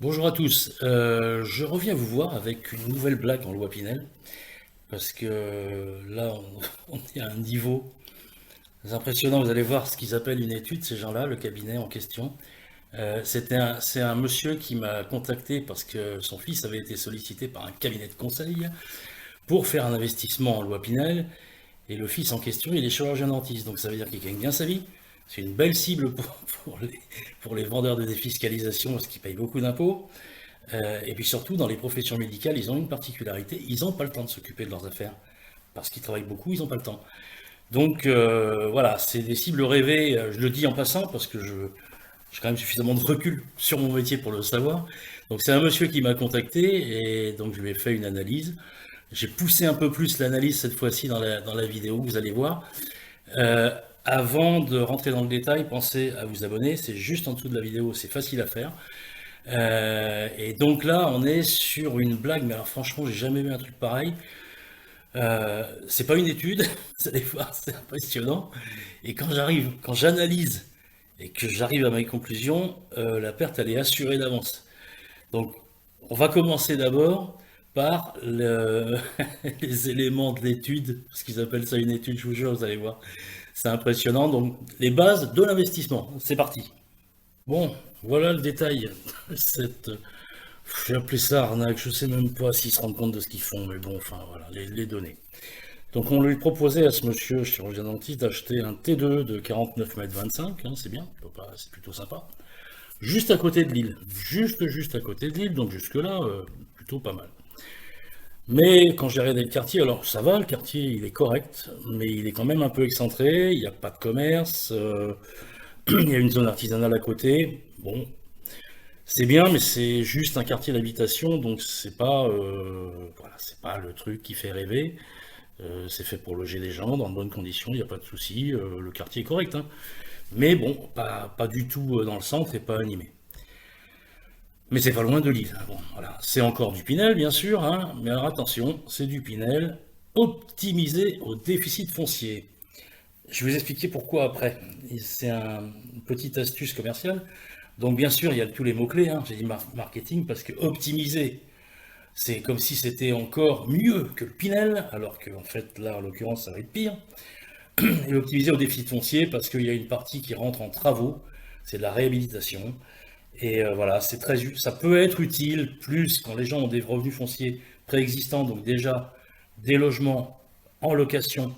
Bonjour à tous, je reviens vous voir avec une nouvelle blague en loi Pinel, parce que là on est à un niveau impressionnant, vous allez voir ce qu'ils appellent une étude, ces gens-là, le cabinet en question. C'est un monsieur qui m'a contacté parce que son fils avait été sollicité par un cabinet de conseil pour faire un investissement en loi Pinel, et le fils en question il est chirurgien dentiste, donc ça veut dire qu'il gagne bien sa vie. C'est une belle cible pour les vendeurs de défiscalisation parce qu'ils payent beaucoup d'impôts. Et puis surtout, dans les professions médicales, ils ont une particularité, ils n'ont pas le temps de s'occuper de leurs affaires. Parce qu'ils travaillent beaucoup, ils n'ont pas le temps. Donc voilà, c'est des cibles rêvées, je le dis en passant parce que j'ai quand même suffisamment de recul sur mon métier pour le savoir. Donc c'est un monsieur qui m'a contacté et donc je lui ai fait une analyse. J'ai poussé un peu plus l'analyse cette fois-ci dans la vidéo, vous allez voir. Euh, Avant de rentrer dans le détail, pensez à vous abonner, c'est juste en dessous de la vidéo, c'est facile à faire. Et donc là, on est sur une blague, mais alors franchement, j'ai jamais vu un truc pareil. C'est pas une étude, vous allez voir, c'est impressionnant. Et quand j'analyse et que j'arrive à mes conclusions, la perte, elle est assurée d'avance. Donc, on va commencer d'abord par les éléments de l'étude, parce qu'ils appellent ça une étude, je vous jure, vous allez voir. C'est impressionnant. Donc, les bases de l'investissement. C'est parti. Bon, voilà le détail. Cette, j'ai appelé ça arnaque, je sais même pas s'ils se rendent compte de ce qu'ils font, mais bon, enfin voilà, les données. Donc on lui proposait à ce monsieur chirurgien dentiste d'acheter un T2 de 49 mètres 25, c'est bien, c'est plutôt sympa, juste à côté de l'île, juste à côté de l'île, donc jusque là, plutôt pas mal. Mais quand j'ai regardé le quartier, alors ça va, le quartier il est correct, mais il est quand même un peu excentré, il n'y a pas de commerce, il y a une zone artisanale à côté, bon, c'est bien, mais c'est juste un quartier d'habitation, donc voilà, c'est pas le truc qui fait rêver. C'est fait pour loger des gens dans de bonnes conditions, il n'y a pas de souci, le quartier est correct, hein. Mais bon, pas du tout dans le centre et pas animé. Mais c'est pas loin de Lille, hein. Bon, voilà. C'est encore du Pinel, bien sûr, hein, mais alors attention, c'est du Pinel optimisé au déficit foncier. Je vais vous expliquer pourquoi après. C'est une petite astuce commerciale. Donc bien sûr, il y a tous les mots-clés, hein. J'ai dit marketing parce que optimiser, c'est comme si c'était encore mieux que le Pinel, alors qu'en fait là, en l'occurrence, ça va être pire. Et optimiser au déficit foncier parce qu'il y a une partie qui rentre en travaux, c'est de la réhabilitation. Et voilà, ça peut être utile plus quand les gens ont des revenus fonciers préexistants, donc déjà des logements en location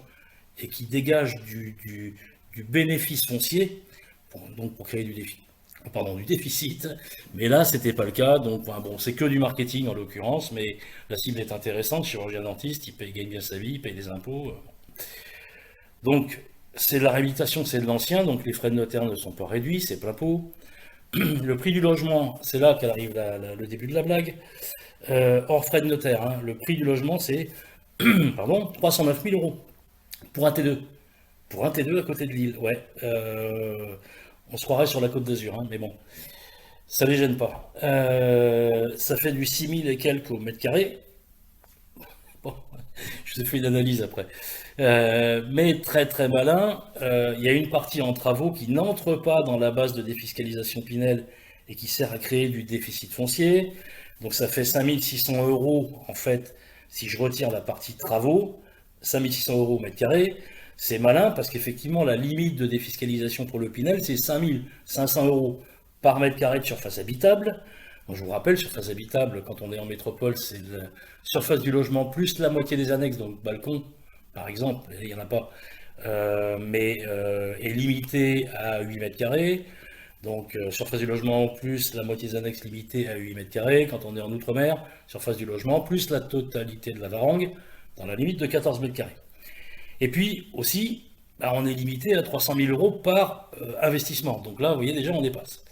et qui dégagent du bénéfice foncier, donc pour créer du déficit. Mais là, c'était pas le cas, donc bon, c'est que du marketing en l'occurrence, mais la cible est intéressante, chirurgien dentiste, il gagne bien sa vie, il paye des impôts. Donc, c'est de la réhabilitation, c'est de l'ancien, donc les frais de notaire ne sont pas réduits, c'est plein pot. Le prix du logement, c'est là qu'arrive le début de la blague. Hors frais de notaire, hein, le prix du logement, c'est pardon, 309 000 euros pour un T2. Pour un T2 à côté de Lille, ouais. On se croirait sur la côte d'Azur, hein, mais bon, ça ne les gêne pas. Ça fait du 6 000 et quelques au mètre carré. Bon, je vous ai fait une analyse après. Mais très très malin, il y a une partie en travaux qui n'entre pas dans la base de défiscalisation Pinel et qui sert à créer du déficit foncier. Donc ça fait 5 600 euros en fait, si je retire la partie travaux, 5 600 euros au mètre carré. C'est malin parce qu'effectivement la limite de défiscalisation pour le Pinel c'est 5 500 euros par mètre carré de surface habitable. Donc, je vous rappelle, surface habitable, quand on est en métropole, c'est la surface du logement plus la moitié des annexes, donc balcon, par exemple, il n'y en a pas, est limité à 8 mètres carrés. Donc, surface du logement plus la moitié des annexes limitée à 8 mètres carrés. Quand on est en outre-mer, surface du logement plus la totalité de la varangue, dans la limite de 14 mètres carrés. Et puis aussi, on est limité à 300 000 euros par investissement. Donc là, vous voyez, déjà, on dépasse.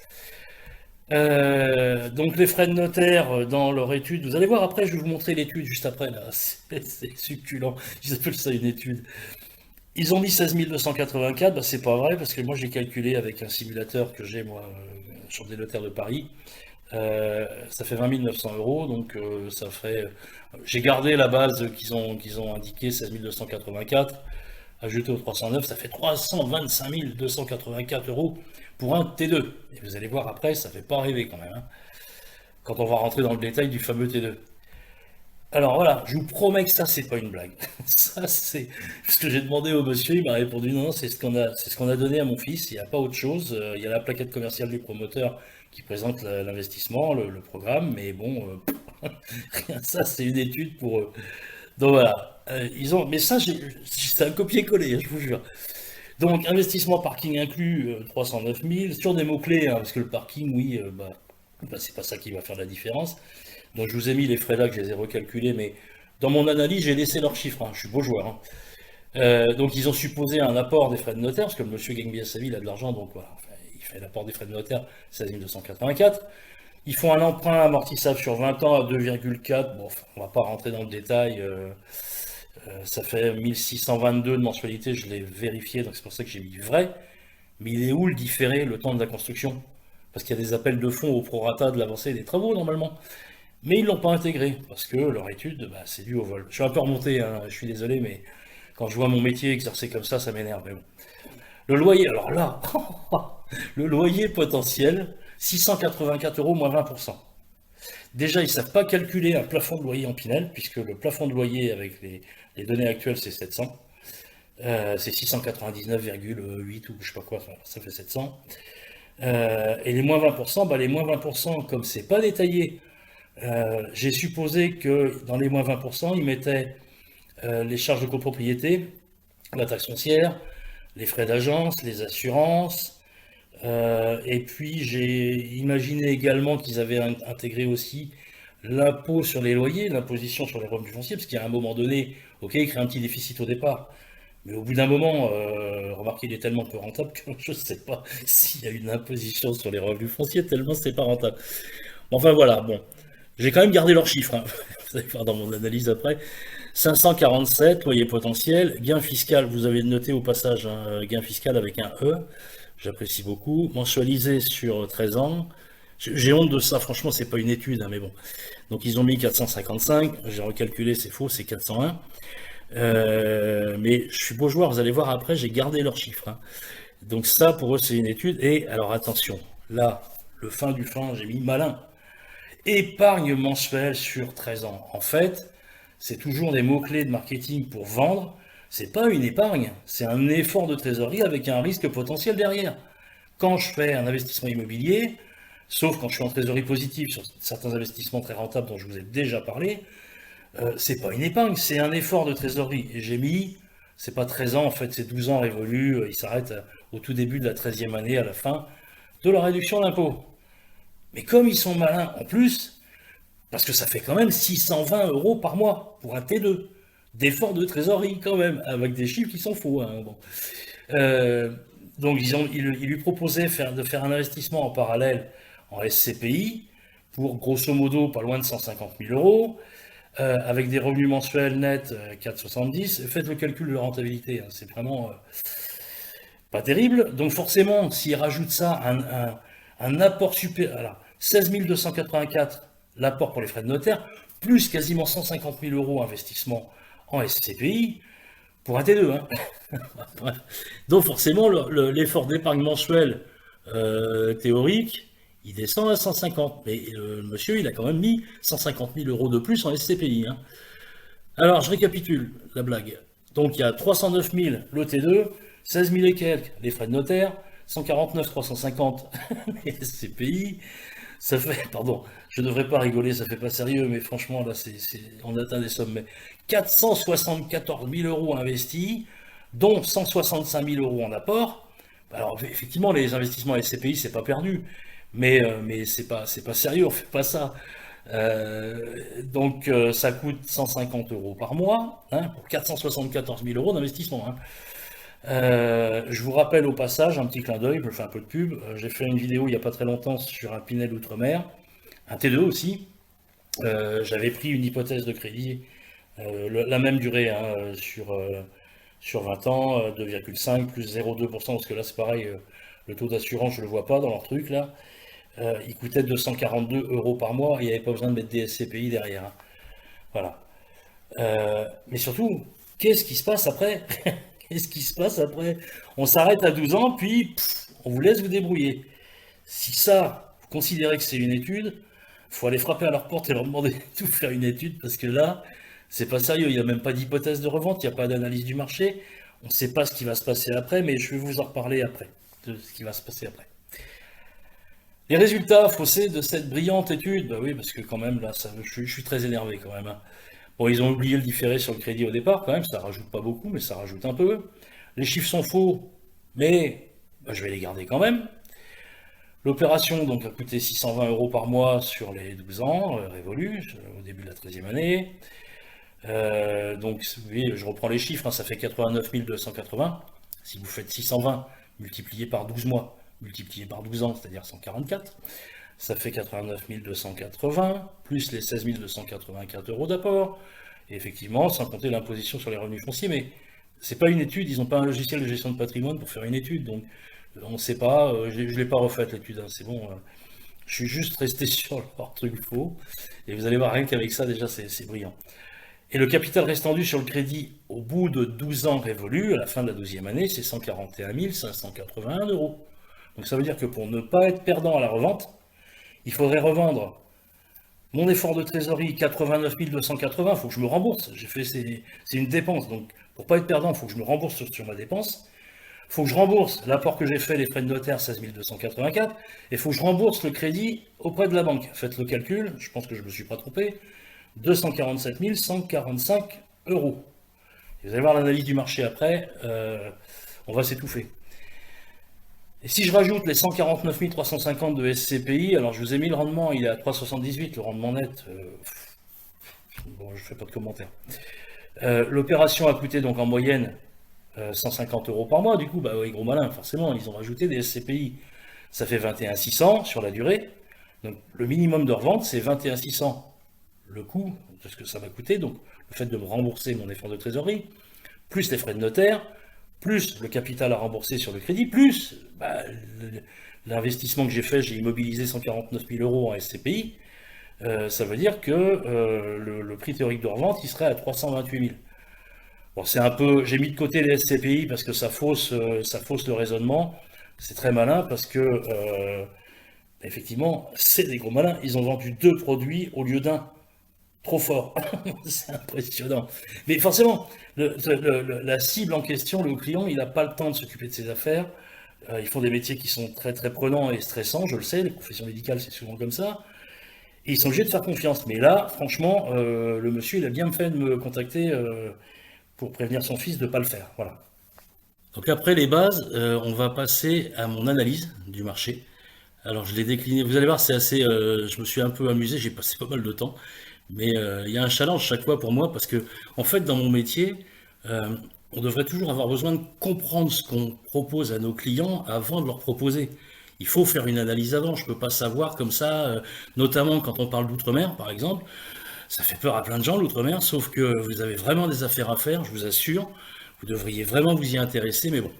Donc les frais de notaire dans leur étude, vous allez voir après, je vais vous montrer l'étude juste après, là, c'est succulent, ils appellent ça une étude. Ils ont mis 16 284, bah, c'est pas vrai, parce que moi j'ai calculé avec un simulateur que j'ai moi sur des notaires de Paris, ça fait 20 900 euros, donc ça ferait, j'ai gardé la base qu'ils ont indiqué, 16 284, ajouté aux 309, ça fait 325 284 euros pour un T2. Et vous allez voir après, ça ne fait pas rêver quand même, hein. quand on va rentrer dans le détail du fameux T2. Alors voilà, je vous promets que ça, c'est pas une blague. Ça, c'est ce que j'ai demandé au monsieur, il m'a répondu non, c'est ce qu'on a donné à mon fils, il n'y a pas autre chose. Il y a la plaquette commerciale du promoteur qui présente l'investissement, le programme, mais bon, rien, ça, c'est une étude pour eux. Donc voilà, mais ça, c'est un copier-coller, je vous jure. Donc, investissement parking inclus, 309 000, sur des mots-clés, hein, parce que le parking, oui, c'est pas ça qui va faire la différence. Donc, je vous ai mis les frais là, que je les ai recalculés, mais dans mon analyse, j'ai laissé leurs chiffres, hein, je suis beau joueur. Hein. Donc, ils ont supposé un apport des frais de notaire, parce que le monsieur gagne bien sa vie, il a de l'argent, donc voilà, enfin, il fait l'apport des frais de notaire, 16 284. Ils font un emprunt amortissable sur 20 ans à 2,4. Bon, on va pas rentrer dans le détail. Ça fait 1622 de mensualité, je l'ai vérifié, donc c'est pour ça que j'ai mis vrai. Mais il est où le différé, le temps de la construction? Parce qu'il y a des appels de fonds au prorata de l'avancée des travaux normalement. Mais ils ne l'ont pas intégré, parce que leur étude, c'est dû au vol. Je suis un peu remonté, hein, je suis désolé, mais quand je vois mon métier exercer comme ça m'énerve. Mais bon. Le loyer, alors là, le loyer potentiel, 684 euros moins 20%. Déjà, ils ne savent pas calculer un plafond de loyer en Pinel, puisque le plafond de loyer avec les données actuelles, c'est 700. C'est 699,8 ou je sais pas quoi, ça fait 700. Et les moins 20%, les moins 20%, comme c'est pas détaillé, j'ai supposé que dans les moins 20%, ils mettaient les charges de copropriété, la taxe foncière, les frais d'agence, les assurances, et puis j'ai imaginé également qu'ils avaient intégré aussi l'impôt sur les loyers, l'imposition sur les revenus fonciers, parce qu'il y a un moment donné, ok, il crée un petit déficit au départ, mais au bout d'un moment, remarquez, il est tellement peu rentable que je ne sais pas s'il y a une imposition sur les revenus fonciers, tellement c'est pas rentable. Enfin voilà, bon, j'ai quand même gardé leurs chiffres, hein. Vous allez voir dans mon analyse après. 547, loyer potentiel, gain fiscal, vous avez noté au passage, hein, gain fiscal avec un E, j'apprécie beaucoup, mensualisé sur 13 ans. J'ai honte de ça, franchement, c'est pas une étude, hein, mais bon. Donc ils ont mis 455, j'ai recalculé, c'est faux, c'est 401. Mais je suis beau joueur, vous allez voir après, j'ai gardé leurs chiffres. Hein. Donc ça, pour eux, c'est une étude. Et alors attention, là, le fin du fin, j'ai mis malin. Épargne mensuelle sur 13 ans. En fait, c'est toujours des mots-clés de marketing pour vendre. C'est pas une épargne, c'est un effort de trésorerie avec un risque potentiel derrière. Quand je fais un investissement immobilier, sauf quand je suis en trésorerie positive sur certains investissements très rentables dont je vous ai déjà parlé, c'est pas une épargne, c'est un effort de trésorerie. Et j'ai mis, c'est pas 13 ans, en fait, c'est 12 ans révolus, il s'arrête au tout début de la 13e année, à la fin de la réduction d'impôt. Mais comme ils sont malins en plus, parce que ça fait quand même 620 euros par mois pour un T2, d'effort de trésorerie quand même, avec des chiffres qui sont faux. Hein, bon. Donc ils lui proposaient de faire un investissement en parallèle en SCPI pour grosso modo pas loin de 150 000 euros. Avec des revenus mensuels nets 4,70, faites le calcul de la rentabilité, hein, c'est vraiment pas terrible. Donc forcément, s'ils rajoutent ça, un apport supérieur, alors 16 284 l'apport pour les frais de notaire, plus quasiment 150 000 euros investissement en SCPI, pour un T2. Hein. Donc forcément, l'effort d'épargne mensuel théorique, il descend à 150. Mais le monsieur, il a quand même mis 150 000 euros de plus en SCPI. Hein. Alors, je récapitule la blague. Donc, il y a 309 000 le T2, 16 000 et quelques les frais de notaire, 149 350 les SCPI. Ça fait, pardon, je ne devrais pas rigoler, ça fait pas sérieux, mais franchement, là, on atteint des sommets. 474 000 euros investis, dont 165 000 euros en apport. Alors, effectivement, les investissements SCPI, c'est pas perdu. Mais c'est pas sérieux, on fait pas ça. Donc ça coûte 150 euros par mois, hein, pour 474 000 euros d'investissement. Hein. Je vous rappelle au passage, un petit clin d'œil, je fais un peu de pub, j'ai fait une vidéo il n'y a pas très longtemps sur un Pinel Outre-mer, un T2 aussi. J'avais pris une hypothèse de crédit, la même durée hein, sur 20 ans, 2,5 plus 0,2%, parce que là c'est pareil, le taux d'assurance je ne le vois pas dans leur truc là. Il coûtait 242 euros par mois et il n'y avait pas besoin de mettre des SCPI derrière. Hein. Voilà. Mais surtout, qu'est-ce qui se passe après? Qu'est-ce qui se passe après? On s'arrête à 12 ans, puis on vous laisse vous débrouiller. Si ça, vous considérez que c'est une étude, faut aller frapper à leur porte et leur demander de tout faire une étude, parce que là, c'est pas sérieux, il n'y a même pas d'hypothèse de revente, il n'y a pas d'analyse du marché, on ne sait pas ce qui va se passer après, mais je vais vous en reparler après, de ce qui va se passer après. Les résultats faussés de cette brillante étude, bah oui, parce que quand même, là, je suis très énervé quand même, hein. Bon, ils ont oublié le différé sur le crédit au départ, quand même, ça rajoute pas beaucoup, mais ça rajoute un peu. Les chiffres sont faux, mais bah, je vais les garder quand même. L'opération donc a coûté 620 € par mois sur les 12 ans révolus, au début de la 13e année. Donc, oui, je reprends les chiffres, hein, ça fait 89 280. Si vous faites 620 multiplié par 12 mois, multiplié par 12 ans, c'est-à-dire 144, ça fait 89 280, plus les 16 284 € d'apport. Et effectivement, sans compter l'imposition sur les revenus fonciers, mais c'est pas une étude, ils n'ont pas un logiciel de gestion de patrimoine pour faire une étude, donc on ne sait pas, je ne l'ai pas refaite l'étude, hein, c'est bon, je suis juste resté sur leur truc faux, et vous allez voir, rien qu'avec ça, déjà, c'est brillant. Et le capital restant dû sur le crédit au bout de 12 ans révolus, à la fin de la 12e année, c'est 141 581 €. Donc ça veut dire que pour ne pas être perdant à la revente, il faudrait revendre mon effort de trésorerie 89 280, il faut que je me rembourse. C'est une dépense, donc pour ne pas être perdant, il faut que je me rembourse sur ma dépense. Il faut que je rembourse l'apport que j'ai fait, les frais de notaire, 16 284, et il faut que je rembourse le crédit auprès de la banque. Faites le calcul, je pense que je ne me suis pas trompé, 247 145 €. Et vous allez voir l'analyse du marché après, on va s'étouffer. Et si je rajoute les 149 350 de SCPI, alors je vous ai mis le rendement, il est à 3,78, le rendement net, bon, je ne fais pas de commentaire. L'opération a coûté donc en moyenne 150 € par mois, du coup, bah oui, gros malin, forcément, ils ont rajouté des SCPI. Ça fait 21 600 sur la durée. Donc le minimum de revente, c'est 21 600. Le coût de ce que ça m'a coûté, donc le fait de me rembourser mon effort de trésorerie, plus les frais de notaire, plus le capital à rembourser sur le crédit, plus bah, l'investissement que j'ai fait, j'ai immobilisé 149 000 € en SCPI, ça veut dire que le prix théorique de revente, il serait à 328 000. Bon, c'est un peu, j'ai mis de côté les SCPI parce que ça fausse le raisonnement. C'est très malin parce que, effectivement, c'est des gros malins. Ils ont vendu 2 produits au lieu d'un. Trop fort. C'est impressionnant. Mais forcément, la cible en question, le client, il n'a pas le temps de s'occuper de ses affaires. Ils font des métiers qui sont très très prenants et stressants, je le sais, les professions médicales, c'est souvent comme ça. Et ils sont obligés de faire confiance. Mais là, franchement, le monsieur, il a bien fait de me contacter pour prévenir son fils de ne pas le faire. Voilà. Donc après les bases, on va passer à mon analyse du marché. Alors je l'ai décliné, vous allez voir, c'est assez, je me suis un peu amusé, j'ai passé pas mal de temps, mais il y a un challenge chaque fois pour moi parce que en fait dans mon métier, on devrait toujours avoir besoin de comprendre ce qu'on propose à nos clients avant de leur proposer. Il faut faire une analyse avant, je ne peux pas savoir comme ça, notamment quand on parle d'outre-mer par exemple. Ça fait peur à plein de gens l'outre-mer, sauf que vous avez vraiment des affaires à faire, je vous assure. Vous devriez vraiment vous y intéresser, mais bon,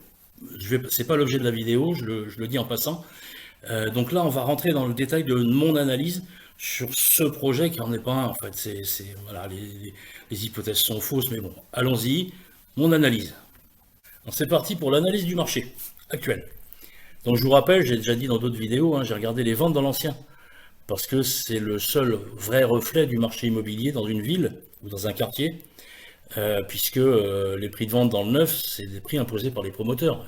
c'est pas l'objet de la vidéo, je le dis en passant. Donc là, on va rentrer dans le détail de mon analyse sur ce projet qui n'en est pas un en fait. Voilà, les hypothèses sont fausses, mais bon, allons-y. Mon analyse. C'est parti pour l'analyse du marché actuel. Donc je vous rappelle, j'ai déjà dit dans d'autres vidéos, hein, j'ai regardé les ventes dans l'ancien parce que c'est le seul vrai reflet du marché immobilier dans une ville ou dans un quartier, puisque les prix de vente dans le neuf, c'est des prix imposés par les promoteurs.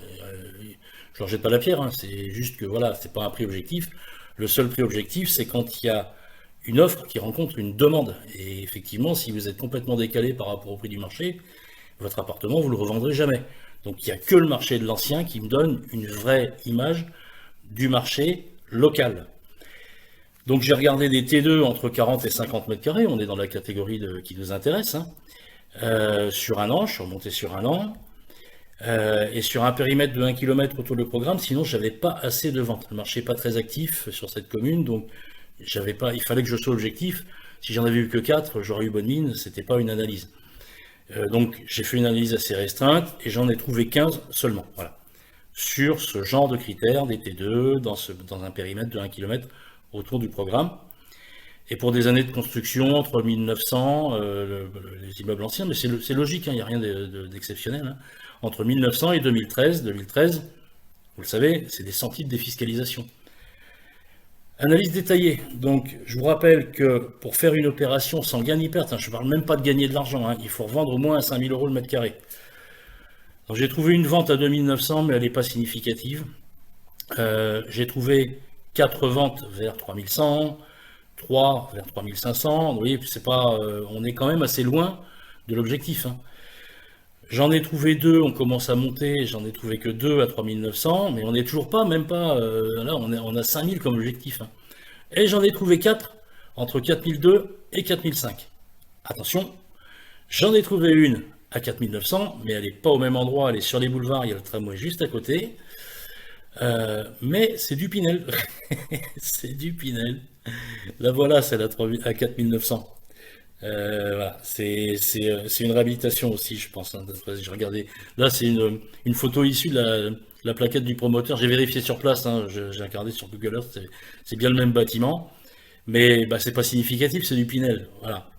Je leur jette pas la pierre, hein, c'est juste que voilà, c'est pas un prix objectif. Le seul prix objectif, c'est quand il y a une offre qui rencontre une demande. Et effectivement, si vous êtes complètement décalé par rapport au prix du marché, votre appartement, vous le revendrez jamais. Donc il n'y a que le marché de l'ancien qui me donne une vraie image du marché local. Donc j'ai regardé des T2 entre 40 et 50 mètres carrés, on est dans la catégorie qui nous intéresse, hein. Sur un an, je suis remonté sur un an, et sur un périmètre de 1 km autour du programme, sinon j'avais pas assez de ventes. Le marché n'est pas très actif sur cette commune, donc il fallait que je sois objectif. Si j'en avais eu que 4, j'aurais eu bonne mine, c'était pas une analyse. Donc j'ai fait une analyse assez restreinte et j'en ai trouvé 15 seulement. Voilà. Sur ce genre de critères, des T2, dans un périmètre de 1 km autour du programme. Et pour des années de construction, entre 1900, les immeubles anciens, mais c'est logique, hein, il n'y a rien d'exceptionnel, hein. Entre 1900 et 2013, vous le savez, c'est des centimes de défiscalisation. Analyse détaillée. Donc, je vous rappelle que pour faire une opération sans gain ni perte, hein, je ne parle même pas de gagner de l'argent, hein, il faut revendre au moins à 5 000 euros le mètre carré. Donc, j'ai trouvé une vente à 2900, mais elle n'est pas significative. J'ai trouvé 4 ventes vers 3100, 3 vers 3500. Vous voyez, c'est pas, on est quand même assez loin de l'objectif, hein. J'en ai trouvé 2, on commence à monter, j'en ai trouvé que 2 à 3900, mais on n'est toujours pas, même pas, là on a 5000 comme objectif, hein. Et j'en ai trouvé 4 entre 4002 et 4005. Attention, j'en ai trouvé une à 4900, mais elle n'est pas au même endroit, elle est sur les boulevards, il y a le tramway juste à côté. Mais c'est du Pinel. C'est du Pinel. La voilà, celle à 4900. Voilà, c'est une réhabilitation aussi, je pense, hein, j'ai regardé. Là, c'est une photo issue de la plaquette du promoteur. J'ai vérifié sur place, hein, j'ai regardé sur Google Earth, c'est bien le même bâtiment. Mais bah, c'est pas significatif, c'est du Pinel. Voilà.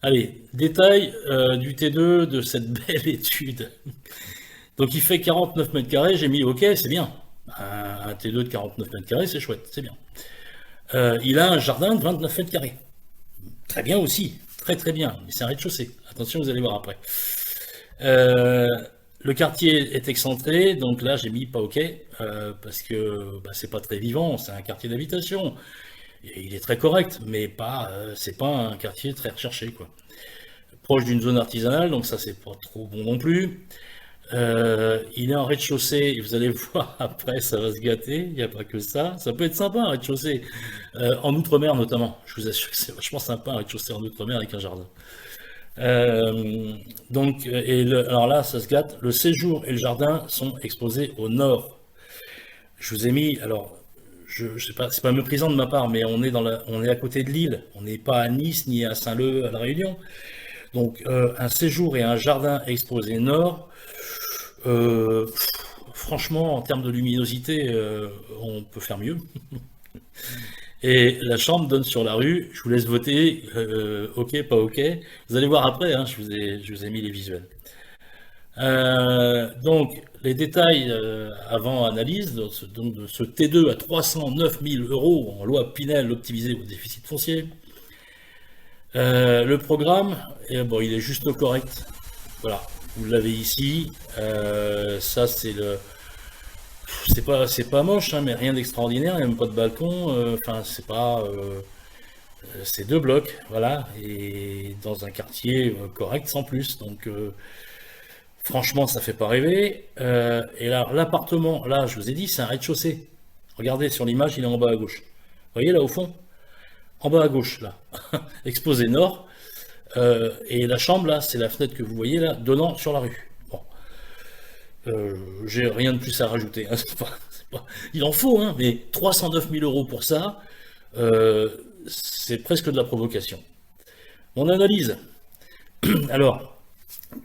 Allez, détail du T2 de cette belle étude. Donc il fait 49 mètres carrés, j'ai mis OK, c'est bien. Un T2 de 49 mètres carrés, c'est chouette, c'est bien. Il a un jardin de 29 mètres carrés. Très bien aussi, très très bien, mais c'est un rez-de-chaussée. Attention, vous allez voir après. Euh, le quartier est excentré, donc là j'ai mis pas OK, parce que bah, c'est pas très vivant, c'est un quartier d'habitation. Il est très correct, mais pas, c'est pas un quartier très recherché, quoi. Proche d'une zone artisanale, donc ça c'est pas trop bon non plus. Il est en rez-de-chaussée, et vous allez voir après, ça va se gâter, il n'y a pas que ça. Ça peut être sympa un rez-de-chaussée, en outre-mer notamment. Je vous assure que c'est vachement sympa un rez-de-chaussée en outre-mer avec un jardin. Donc, alors là, ça se gâte. Le séjour et le jardin sont exposés au nord. Je vous ai mis, alors, je sais pas, c'est pas méprisant de ma part, mais on est à côté de Lille. On n'est pas à Nice ni à Saint-Leu, à La Réunion. Donc, un séjour et un jardin exposés nord. Franchement, en termes de luminosité, on peut faire mieux. Et la chambre donne sur la rue. Je vous laisse voter. OK, pas OK. Vous allez voir après, hein, je vous ai mis les visuels. Donc, les détails avant analyse donc de ce T2 à 309 000 euros en loi Pinel optimisé au déficit foncier. Le programme, bon, il est juste correct. Voilà, vous l'avez ici. Ça, c'est pas moche, hein, mais rien d'extraordinaire. Il n'y a même pas de balcon. Enfin, c'est pas, c'est 2 blocs, voilà, et dans un quartier correct sans plus. Donc, franchement, ça fait pas rêver. Et là, l'appartement, là, je vous ai dit, c'est un rez-de-chaussée. Regardez sur l'image, il est en bas à gauche. Vous voyez là au fond? En bas à gauche, là, exposé nord. Et la chambre, là, c'est la fenêtre que vous voyez là, donnant sur la rue. Bon, j'ai rien de plus à rajouter, hein, il en faut, hein, mais 309 000 euros pour ça, c'est presque de la provocation. Mon analyse. Alors,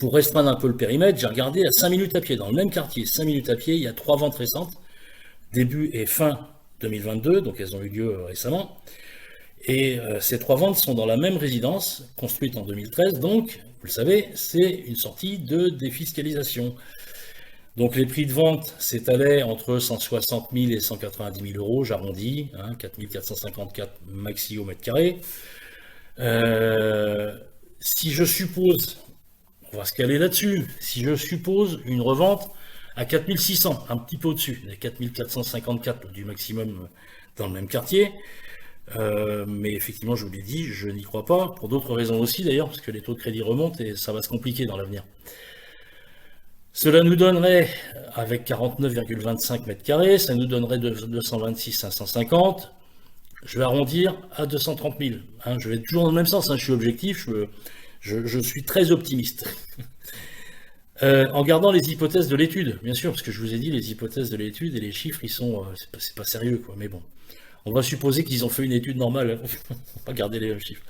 pour restreindre un peu le périmètre, j'ai regardé à 5 minutes à pied, dans le même quartier, 5 minutes à pied, il y a 3 ventes récentes, début et fin 2022, donc elles ont eu lieu récemment. Et ces 3 ventes sont dans la même résidence, construite en 2013, donc, vous le savez, c'est une sortie de défiscalisation. Donc les prix de vente s'étalaient entre 160 000 et 190 000 euros, j'arrondis, hein, 4 454 maxi au mètre carré. Si je suppose, on va se caler là-dessus, si je suppose une revente à 4 600, un petit peu au-dessus, des 4 454 du maximum dans le même quartier, mais effectivement, je vous l'ai dit, je n'y crois pas, pour d'autres raisons aussi d'ailleurs, parce que les taux de crédit remontent et ça va se compliquer dans l'avenir. Cela nous donnerait, avec 49,25 mètres carrés, ça nous donnerait 226 550. Je vais arrondir à 230 000. Hein, je vais toujours dans le même sens, hein, je suis objectif, je suis très optimiste. En gardant les hypothèses de l'étude, bien sûr, parce que je vous ai dit, les hypothèses de l'étude et les chiffres, ils sont, c'est pas sérieux, quoi, mais bon. On va supposer qu'ils ont fait une étude normale, on va garder les mêmes chiffres.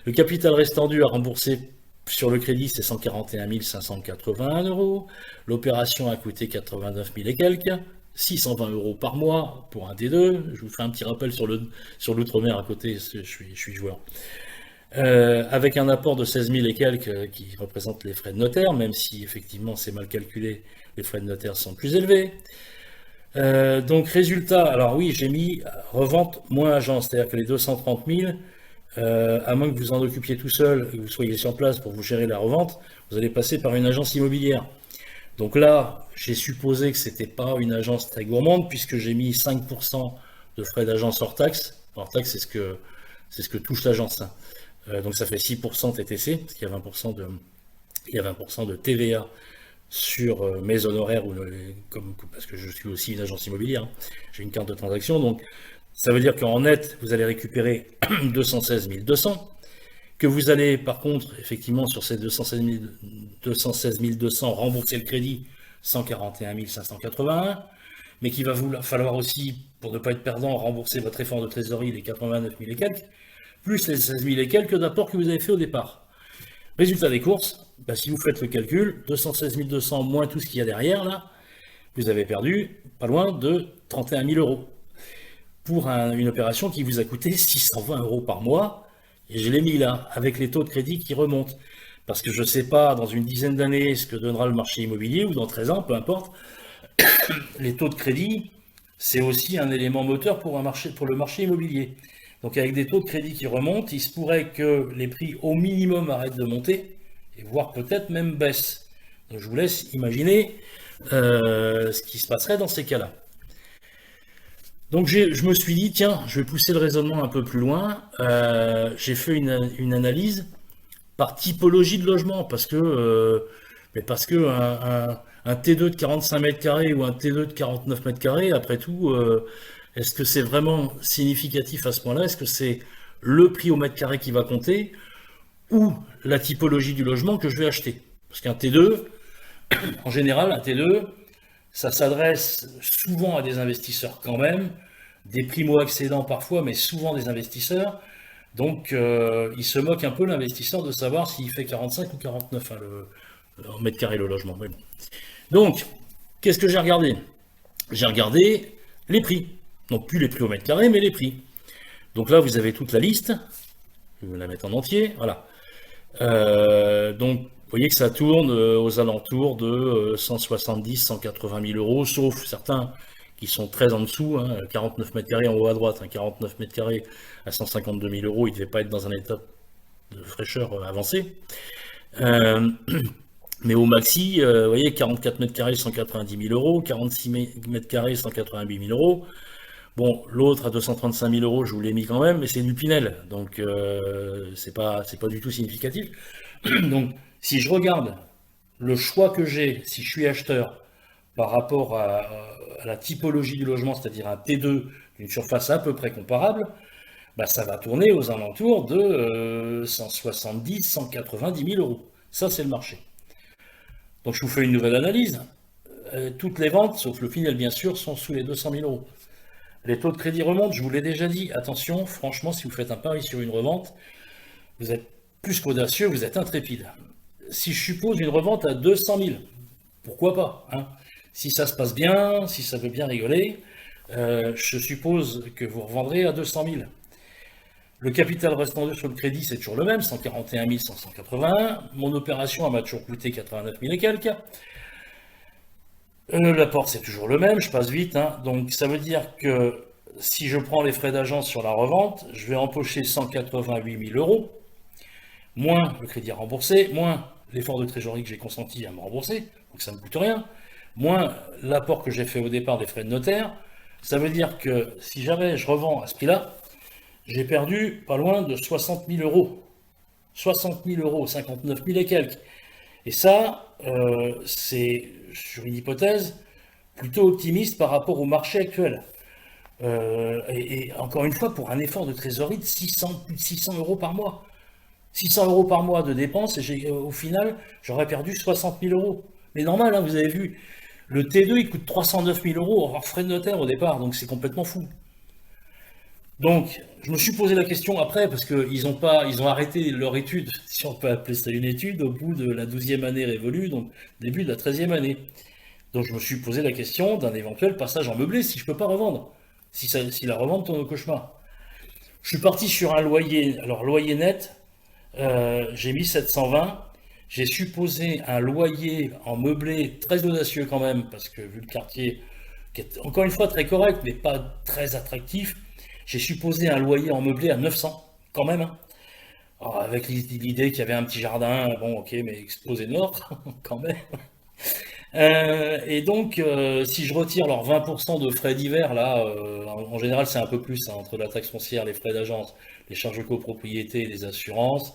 Le capital restant dû à rembourser sur le crédit, c'est 141 581 euros. L'opération a coûté 89 000 et quelques. 620 euros par mois pour un D2. Je vous fais un petit rappel sur l'outre-mer à côté, je suis joueur. Avec un apport de 16 000 et quelques qui représente les frais de notaire, même si effectivement c'est mal calculé, les frais de notaire sont plus élevés. Donc résultat, alors oui, j'ai mis revente moins agence, c'est-à-dire que les 230 000, à moins que vous en occupiez tout seul et que vous soyez sur place pour vous gérer la revente, vous allez passer par une agence immobilière. Donc là, j'ai supposé que c'était pas une agence très gourmande puisque j'ai mis 5% de frais d'agence hors taxe. Hors taxe, c'est ce que touche l'agence, hein. Donc ça fait 6% TTC, parce qu'il y a 20% il y a 20% de TVA sur mes honoraires, parce que je suis aussi une agence immobilière, hein. J'ai une carte de transaction, donc ça veut dire qu'en net, vous allez récupérer 216 200, que vous allez par contre, effectivement, sur ces 216 200, rembourser le crédit 141 581, mais qu'il va vous falloir aussi, pour ne pas être perdant, rembourser votre effort de trésorerie, les 89 000 et quelques, plus les 16 000 et quelques d'apports que vous avez fait au départ. Résultat des courses, bah, si vous faites le calcul, 216 200 moins tout ce qu'il y a derrière, là, vous avez perdu pas loin de 31 000 euros pour une opération qui vous a coûté 620 euros par mois. Et je l'ai mis là, avec les taux de crédit qui remontent. Parce que je ne sais pas, dans une dizaine d'années, ce que donnera le marché immobilier, ou dans 13 ans, peu importe, les taux de crédit, c'est aussi un élément moteur pour le marché immobilier. Donc avec des taux de crédit qui remontent, il se pourrait que les prix au minimum arrêtent de monter, et voire peut-être même baissent. Donc je vous laisse imaginer ce qui se passerait dans ces cas-là. Donc je me suis dit, tiens, je vais pousser le raisonnement un peu plus loin. J'ai fait une analyse par typologie de logement, parce que un T2 de 45 mètres carrés ou un T2 de 49 mètres carrés, après tout, est-ce que c'est vraiment significatif à ce point-là? Est-ce que c'est le prix au mètre carré qui va compter ou la typologie du logement que je vais acheter? Parce qu'un T2, en général, un T2, ça s'adresse souvent à des investisseurs quand même, des primo-accédants parfois, mais souvent des investisseurs. Donc, il se moque un peu l'investisseur de savoir s'il fait 45 ou 49 hein, en mètre carré le logement. Mais bon. Donc, qu'est-ce que j'ai regardé? J'ai regardé les prix. Donc, plus les prix au mètre carré, mais les prix. Donc là, vous avez toute la liste. Je vais vous la mettre en entier. Voilà. Donc, vous voyez que ça tourne aux alentours de 170, 180 000 euros, sauf certains qui sont très en dessous, hein, 49 mètres carrés en haut à droite, hein, 49 mètres carrés à 152 000 euros, il ne devait pas être dans un état de fraîcheur avancé. Mais au maxi, vous voyez, 44 mètres carrés, 190 000 euros, 46 mètres carrés, 188 000 euros. Bon, l'autre à 235 000 euros, je vous l'ai mis quand même, mais c'est du Pinel, donc c'est pas du tout significatif. Donc, si je regarde le choix que j'ai, si je suis acheteur, par rapport à la typologie du logement, c'est-à-dire un T2 d'une surface à peu près comparable, bah, ça va tourner aux alentours de 170, 190 000 euros. Ça, c'est le marché. Donc, je vous fais une nouvelle analyse. Toutes les ventes, sauf le Pinel bien sûr, sont sous les 200 000 euros. Les taux de crédit remontent, je vous l'ai déjà dit. Attention, franchement, si vous faites un pari sur une revente, vous êtes plus qu'audacieux, vous êtes intrépide. Si je suppose une revente à 200 000, pourquoi pas, hein? Si ça se passe bien, si ça veut bien rigoler, je suppose que vous revendrez à 200 000. Le capital restant sur le crédit, c'est toujours le même, 141 581. Mon opération m'a toujours coûté 89 000 et quelques. L'apport, c'est toujours le même, je passe vite, hein. Donc ça veut dire que si je prends les frais d'agence sur la revente, je vais empocher 188 000 euros, moins le crédit à rembourser, moins l'effort de trésorerie que j'ai consenti à me rembourser, donc ça ne me coûte rien, moins l'apport que j'ai fait au départ des frais de notaire. Ça veut dire que si jamais je revends à ce prix-là, j'ai perdu pas loin de 60 000 euros. 60 000 euros, 59 000 et quelques. Et ça, c'est, sur une hypothèse, plutôt optimiste par rapport au marché actuel. Et encore une fois, pour un effort de trésorerie de plus de 600 euros par mois. 600 euros par mois de dépenses, et au final, j'aurais perdu 60 000 euros. Mais normal, hein, vous avez vu, le T2, il coûte 309 000 euros hors frais de notaire au départ, donc c'est complètement fou. Donc, je me suis posé la question après, parce qu'ils ont arrêté leur étude, si on peut appeler ça une étude, au bout de la 12e année révolue, donc début de la 13e année. Donc je me suis posé la question d'un éventuel passage en meublé, si je ne peux pas revendre, si la revente tourne au cauchemar. Je suis parti sur un loyer, alors loyer net, j'ai mis 720, j'ai supposé un loyer en meublé très audacieux quand même, parce que vu le quartier, qui est encore une fois très correct, mais pas très attractif. J'ai supposé un loyer en meublé à 900, quand même, hein. Alors, avec l'idée qu'il y avait un petit jardin, bon, ok, mais exposé nord, quand même. Et donc, si je retire leurs 20% de frais divers, là, en général, c'est un peu plus, hein, entre la taxe foncière, les frais d'agence, les charges de copropriété et les assurances.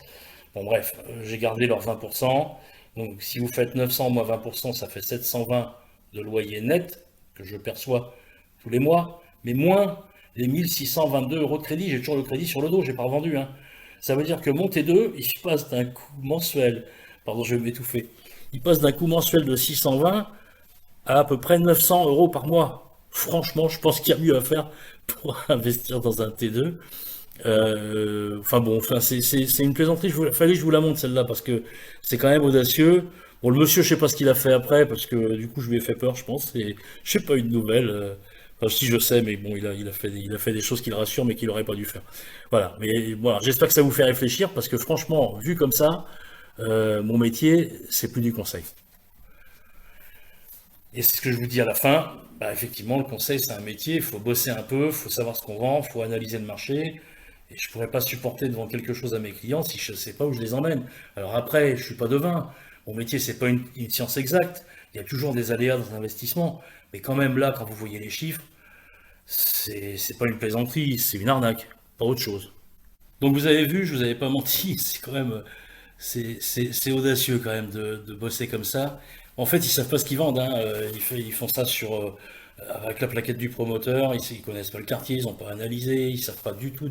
Bon, bref, j'ai gardé leurs 20%. Donc, si vous faites 900 moins 20%, ça fait 720 de loyer net que je perçois tous les mois, mais moins les 1622 euros de crédit. J'ai toujours le crédit sur le dos, j'ai pas revendu, hein. Ça veut dire que mon T2, il passe d'un coût mensuel, pardon, je vais m'étouffer, il passe d'un coût mensuel de 620 à peu près 900 euros par mois. Franchement, je pense qu'il y a mieux à faire pour investir dans un T2. Enfin bon, enfin, c'est une plaisanterie. Fallait que je vous la montre celle-là parce que c'est quand même audacieux. Bon, le monsieur, je sais pas ce qu'il a fait après parce que du coup, je lui ai fait peur, je pense. Et je sais pas eu de nouvelles. Enfin, si je sais, mais bon, il a fait des choses qui le rassurent, mais qu'il aurait pas dû faire. Voilà. Mais voilà, j'espère que ça vous fait réfléchir parce que franchement, vu comme ça, mon métier, c'est plus du conseil. Et c'est ce que je vous dis à la fin. Bah, effectivement, le conseil, c'est un métier. Il faut bosser un peu, il faut savoir ce qu'on vend, il faut analyser le marché. Et je ne pourrais pas supporter de vendre quelque chose à mes clients si je ne sais pas où je les emmène. Alors après, je ne suis pas devin. Mon métier, c'est pas une science exacte. Il y a toujours des aléas dans l'investissement. Mais quand même, là, quand vous voyez les chiffres, c'est pas une plaisanterie, c'est une arnaque, pas autre chose. Donc vous avez vu, je vous avais pas menti, c'est quand même, c'est audacieux quand même de bosser comme ça. En fait, ils savent pas ce qu'ils vendent, hein. Ils font ça avec la plaquette du promoteur. Ils connaissent pas le quartier, ils ont pas analysé, ils savent pas du tout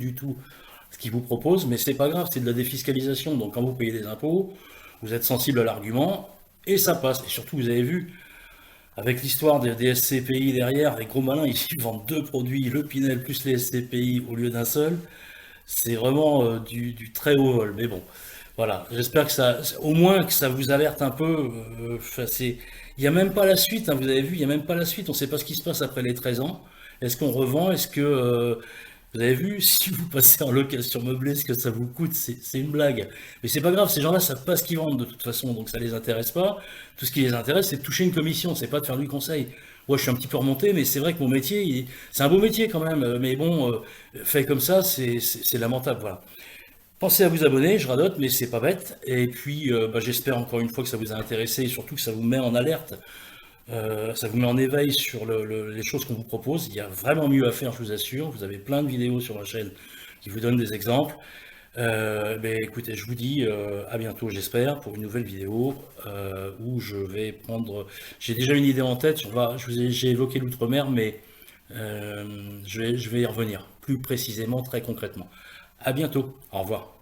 ce qu'ils vous proposent. Mais c'est pas grave, c'est de la défiscalisation. Donc quand vous payez des impôts, vous êtes sensible à l'argument et ça passe. Et surtout, vous avez vu, avec l'histoire des SCPI derrière, les gros malins, ils vendent deux produits, le Pinel plus les SCPI au lieu d'un seul. C'est vraiment du très haut vol. Mais bon, voilà. J'espère que ça, au moins que ça vous alerte un peu. Enfin, il n'y a même pas la suite, hein, vous avez vu, il n'y a même pas la suite. On ne sait pas ce qui se passe après les 13 ans. Est-ce qu'on revend? Est-ce que, vous avez vu, si vous passez en location meublée, ce que ça vous coûte, c'est une blague. Mais c'est pas grave, ces gens-là savent pas ce qu'ils vendent de toute façon, donc ça les intéresse pas. Tout ce qui les intéresse, c'est de toucher une commission, c'est pas de faire du conseil. Moi, je suis un petit peu remonté, mais c'est vrai que mon métier, c'est un beau métier quand même. Mais bon, fait comme ça, c'est lamentable. Voilà. Pensez à vous abonner, je radote, mais c'est pas bête. Et puis, bah, j'espère encore une fois que ça vous a intéressé et surtout que ça vous met en alerte, ça vous met en éveil sur les choses qu'on vous propose. Il y a vraiment mieux à faire, je vous assure. Vous avez plein de vidéos sur ma chaîne qui vous donnent des exemples. Ben, écoutez, je vous dis à bientôt, j'espère, pour une nouvelle vidéo où je vais prendre. J'ai déjà une idée en tête. J'ai évoqué l'outre-mer, mais je vais y revenir plus précisément, très concrètement. À bientôt. Au revoir.